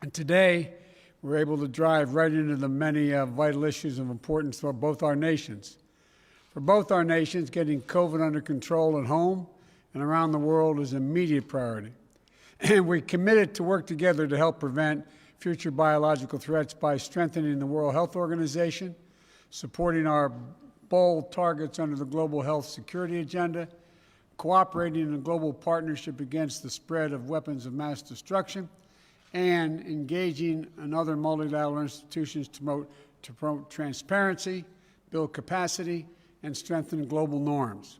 And today, we're able to drive right into the many vital issues of importance for both our nations. For both our nations, getting COVID under control at home and around the world is an immediate priority. And we're committed to work together to help prevent future biological threats by strengthening the World Health Organization, supporting our bold targets under the Global Health Security Agenda, cooperating in a global partnership against the spread of weapons of mass destruction, and engaging in other multilateral institutions to promote transparency, build capacity, and strengthen global norms.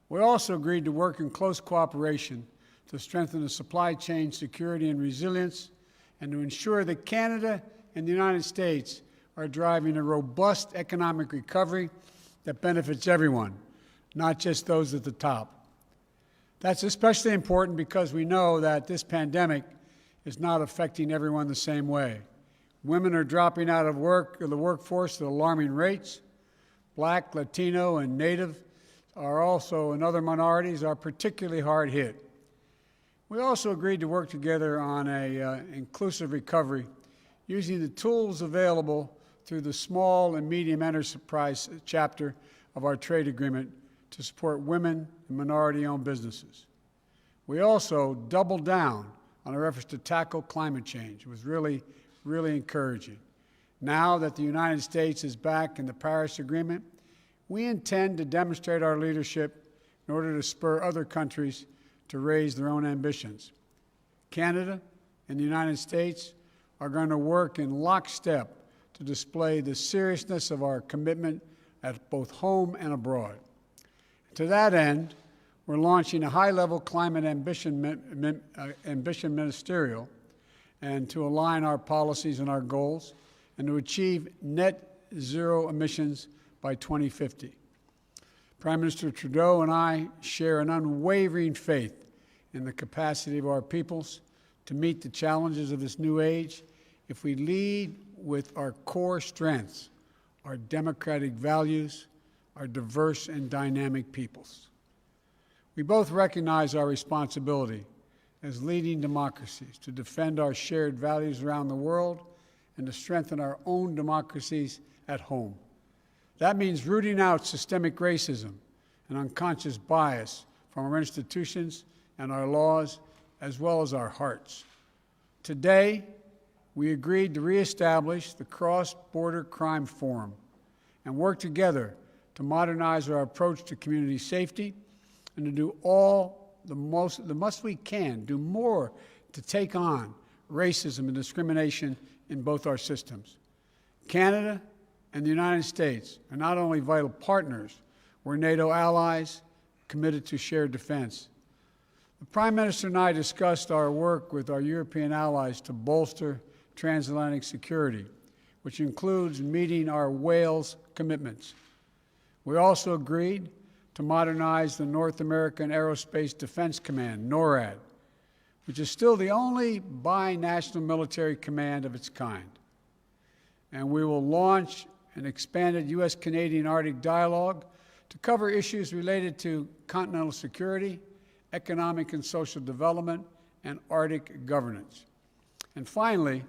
We also agreed to work in close cooperation to strengthen the supply chain security and resilience, and to ensure that Canada and the United States are driving a robust economic recovery that benefits everyone, not just those at the top. That's especially important because we know that this pandemic is not affecting everyone the same way. Women are dropping out of the workforce at alarming rates. Black, Latino, and Native and other minorities are particularly hard hit. We also agreed to work together on an inclusive recovery using the tools available through the small and medium enterprise chapter of our trade agreement to support women and minority-owned businesses. We also doubled down on our efforts to tackle climate change. It was really encouraging. Now that the United States is back in the Paris Agreement, we intend to demonstrate our leadership in order to spur other countries to raise their own ambitions. Canada and the United States are going to work in lockstep to display the seriousness of our commitment at both home and abroad. To that end, we're launching a high-level climate ambition ministerial, and to align our policies and our goals, and to achieve net zero emissions by 2050. Prime Minister Trudeau and I share an unwavering faith in the capacity of our peoples to meet the challenges of this new age if we lead with our core strengths, our democratic values, our diverse and dynamic peoples. We both recognize our responsibility as leading democracies to defend our shared values around the world and to strengthen our own democracies at home. That means rooting out systemic racism and unconscious bias from our institutions and our laws, as well as our hearts. Today, we agreed to reestablish the Cross-Border Crime Forum and work together to modernize our approach to community safety and to do the most we can, do more to take on racism and discrimination in both our systems. Canada and the United States are not only vital partners, we're NATO allies committed to shared defense. The Prime Minister and I discussed our work with our European allies to bolster transatlantic security, which includes meeting our Wales commitments. We also agreed to modernize the North American Aerospace Defense Command, NORAD, which is still the only binational military command of its kind. And we will launch an expanded U.S.-Canadian Arctic dialogue to cover issues related to continental security, economic and social development, and Arctic governance. And finally,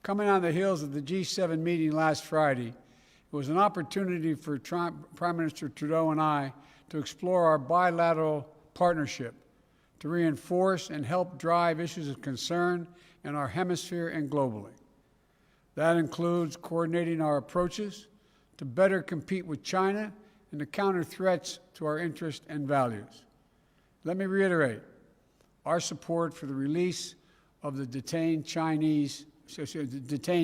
coming on the heels of the G7 meeting last Friday, it was an opportunity for Prime Minister Trudeau and I to explore our bilateral partnership to reinforce and help drive issues of concern in our hemisphere and globally. That includes coordinating our approaches to better compete with China and to counter threats to our interests and values. Let me reiterate our support for the release of the detained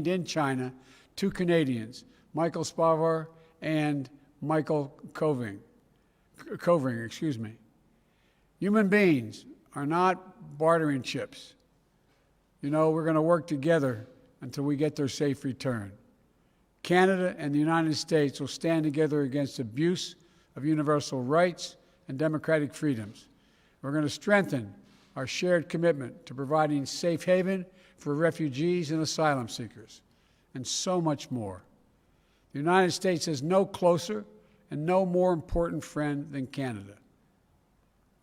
in China, 2 Canadians, Michael Spavor and Michael Covering. Human beings are not bartering chips. You know, we're going to work together until we get their safe return. Canada and the United States will stand together against abuse of universal rights and democratic freedoms. We're going to strengthen our shared commitment to providing safe haven for refugees and asylum seekers, and so much more. The United States has no closer and no more important friend than Canada.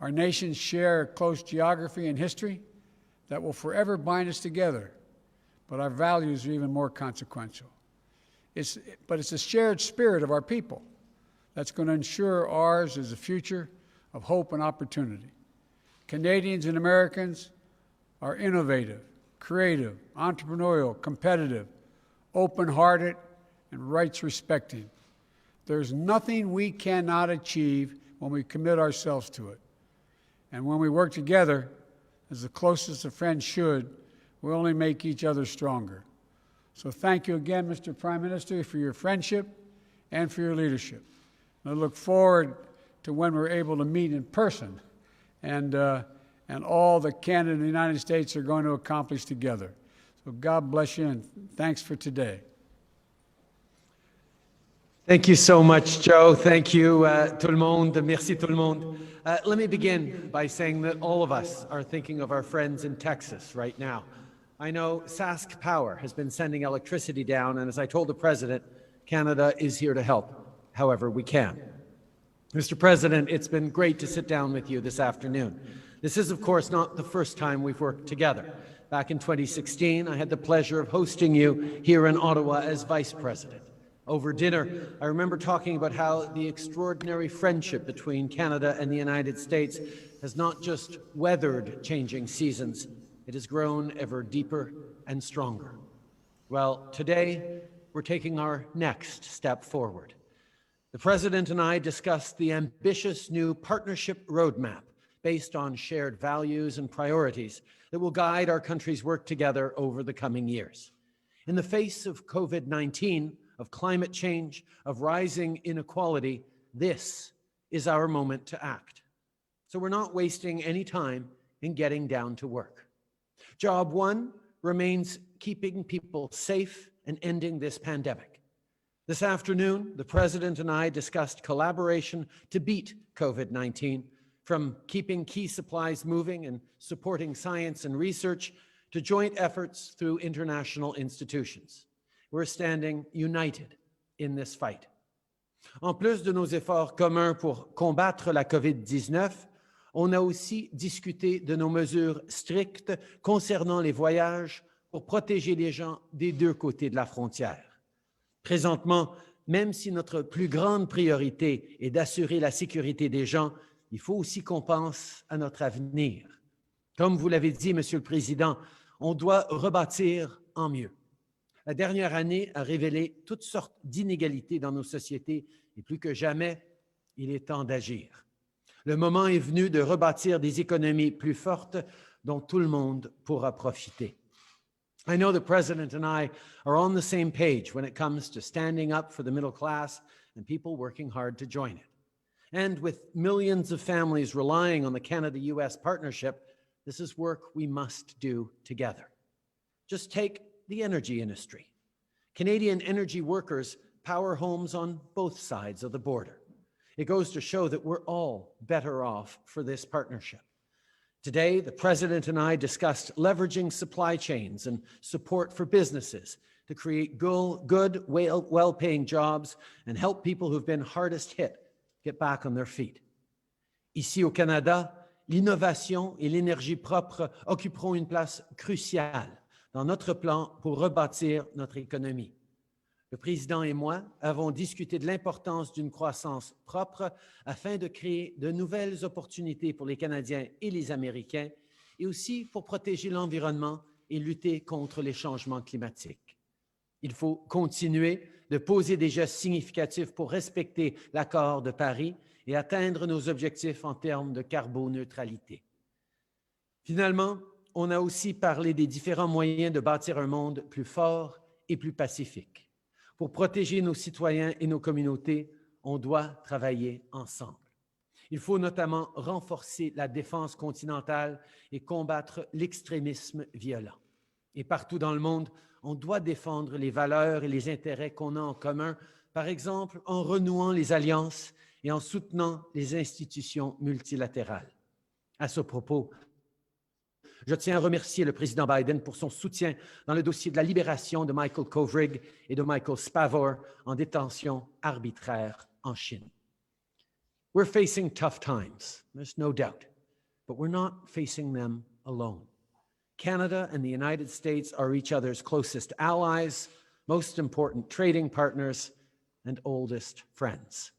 Our nations share a close geography and history that will forever bind us together but our values are even more consequential. But it's a shared spirit of our people that's going to ensure ours is a future of hope and opportunity. Canadians and Americans are innovative, creative, entrepreneurial, competitive, open-hearted, and rights-respecting. There's nothing we cannot achieve when we commit ourselves to it. And when we work together, as the closest of friends should, we only make each other stronger. So thank you again, Mr. Prime Minister, for your friendship and for your leadership. And I look forward to when we're able to meet in person and all that Canada and the United States are going to accomplish together. So God bless you, and thanks for today. Thank you so much, Joe. Thank you, tout le monde. Merci, tout le monde. Let me begin by saying that all of us are thinking of our friends in Texas right now. I know Sask Power has been sending electricity down, and as I told the President, Canada is here to help however we can. Mr. President, it's been great to sit down with you this afternoon. This is, of course, not the first time we've worked together. Back in 2016, I had the pleasure of hosting you here in Ottawa as Vice President. Over dinner, I remember talking about how the extraordinary friendship between Canada and the United States has not just weathered changing seasons, it has grown ever deeper and stronger. Well, today, we're taking our next step forward. The President and I discussed the ambitious new partnership roadmap based on shared values and priorities that will guide our country's work together over the coming years. In the face of COVID-19, of climate change, of rising inequality, this is our moment to act. So we're not wasting any time in getting down to work. Job one remains keeping people safe and ending this pandemic. This afternoon, the President and I discussed collaboration to beat COVID-19, from keeping key supplies moving and supporting science and research to joint efforts through international institutions. We're standing united in this fight. En plus de nos efforts communs pour combattre la COVID-19, on a aussi discuté de nos mesures strictes concernant les voyages pour protéger les gens des deux côtés de la frontière. Présentement, même si notre plus grande priorité est d'assurer la sécurité des gens, il faut aussi qu'on pense à notre avenir. Comme vous l'avez dit, Monsieur le Président, on doit rebâtir en mieux. La dernière année a révélé toutes sortes d'inégalités dans nos sociétés et plus que jamais, il est temps d'agir. Le moment est venu de rebâtir des économies plus fortes dont tout le monde pourra profiter. I know the President and I are on the same page when it comes to standing up for the middle class and people working hard to join it. And with millions of families relying on the Canada-US partnership, this is work we must do together. Just take the energy industry. Canadian energy workers power homes on both sides of the border. It goes to show that we're all better off for this partnership. Today, the President and I discussed leveraging supply chains and support for businesses to create good, well-paying jobs and help people who've been hardest hit get back on their feet. Ici au Canada, l'innovation et l'énergie propre occuperont une place cruciale dans notre plan pour rebâtir notre économie. Le Président et moi avons discuté de l'importance d'une croissance propre afin de créer de nouvelles opportunités pour les Canadiens et les Américains et aussi pour protéger l'environnement et lutter contre les changements climatiques. Il faut continuer de poser des gestes significatifs pour respecter l'accord de Paris et atteindre nos objectifs en termes de carboneutralité. Finalement, on a aussi parlé des différents moyens de bâtir un monde plus fort et plus pacifique. Pour protéger nos citoyens et nos communautés, on doit travailler ensemble. Il faut notamment renforcer la défense continentale et combattre l'extrémisme violent. Et partout dans le monde, on doit défendre les valeurs et les intérêts qu'on a en commun, par exemple en renouant les alliances et en soutenant les institutions multilatérales. À ce propos, je tiens à remercier le président Biden pour son soutien dans le dossier de la libération de Michael Kovrig et de Michael Spavor en détention arbitraire en Chine. We're facing tough times, there's no doubt, but we're not facing them alone. Canada and the United States are each other's closest allies, most important trading partners, and oldest friends.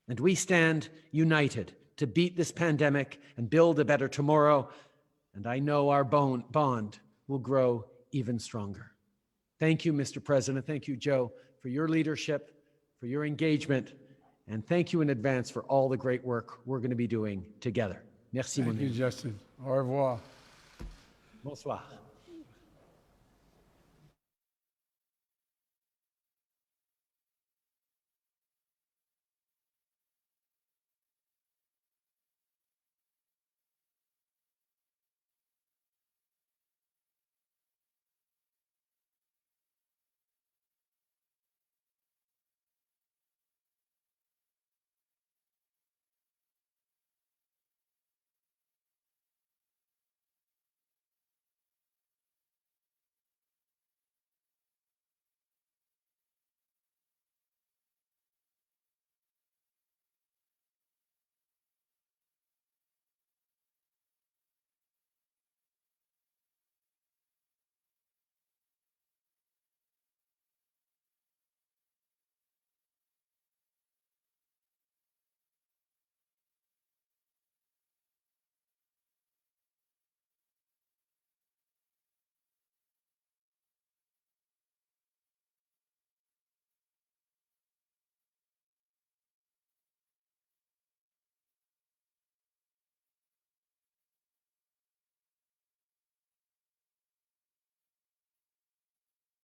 And we stand united to beat this pandemic and build a better tomorrow. And I know our bond will grow even stronger. Thank you, Mr. President. Thank you, Joe, for your leadership, for your engagement, and thank you in advance for all the great work we're going to be doing together. Merci, mon Thank you, ami. Justin. Au revoir. Bonsoir.